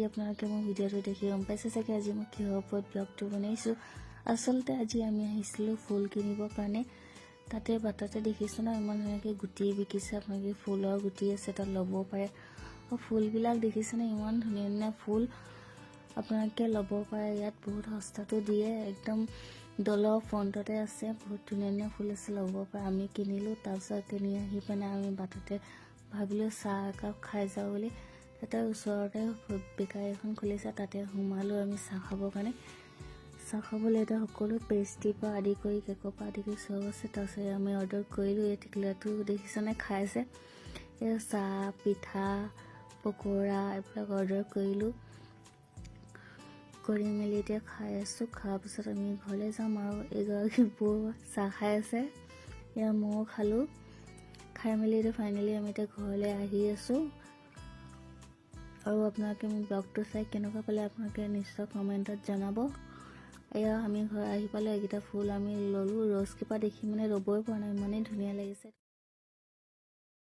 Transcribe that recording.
আপোনালোকে মোৰ ভিডিঅ'টো দেখি গম পাইছে চাগে আজি মই কিহৰ ওপৰত ব্লগটো বনাইছোঁ। আচলতে আজি আমি আহিছিলোঁ ফুল কিনিবৰ কাৰণে। তাতে বাটতে দেখিছোঁ না ইমান ধুনীয়াকৈ গুটি বিকিছে। আপোনালোকে ফুলৰ গুটি আছে তাত ল'ব পাৰে। আৰু ফুলবিলাক দেখিছেনে ইমান ধুনীয়া ধুনীয়া ফুল আপোনালোকে ল'ব পাৰে। ইয়াত বহুত সস্তাটো দিয়ে, একদম দলৰ ফ্ৰণ্টতে আছে। বহুত ধুনীয়া ধুনীয়া ফুল আছে, ল'ব পাৰে। আমি কিনিলোঁ। তাৰপিছত কিনি আহি পেলাই আমি বাটতে ভাবিলোঁ চাহ একাপ খাই যাওঁ বুলি। তাতে ওচৰতে বেকাৰী এখন খুলিছে, তাতে সোমালোঁ আমি চাহ খাবৰ কাৰণে। চাহ খাবলৈ এতিয়া সকলো পেষ্ট্ৰিৰ পৰা আদি কৰি কেকৰ পৰা আদি কৰি চব আছে। তাৰপিছত আমি অৰ্ডাৰ কৰিলোঁ। এই টিকলাটো দেখিছেনে খাইছে। এই চাহ পিঠা পকৰা এইবিলাক অৰ্ডাৰ কৰিলোঁ। কৰি মেলি এতিয়া খাই আছোঁ। খোৱাৰ পিছত আমি ঘৰলৈ যাম আৰু এগৰাকী বৌ চাহ খাই আছে। এয়া ময়ো খালোঁ। খাই মেলি এতিয়া ফাইনেলি আমি এতিয়া ঘৰলৈ আহি আছোঁ। আৰু আপোনালোকে মোৰ ব্লগটো চাই কেনেকুৱা পালে আপোনালোকে নিশ্চয় কমেণ্টত জনাব। এয়া আমি ঘৰ আহি পালোঁ। এইকেইটা ফুল আমি ল'লোঁ। ৰ'জকেইপা দেখি মানে ল'বই পৰা নাই, ইমানেই ধুনীয়া লাগিছে।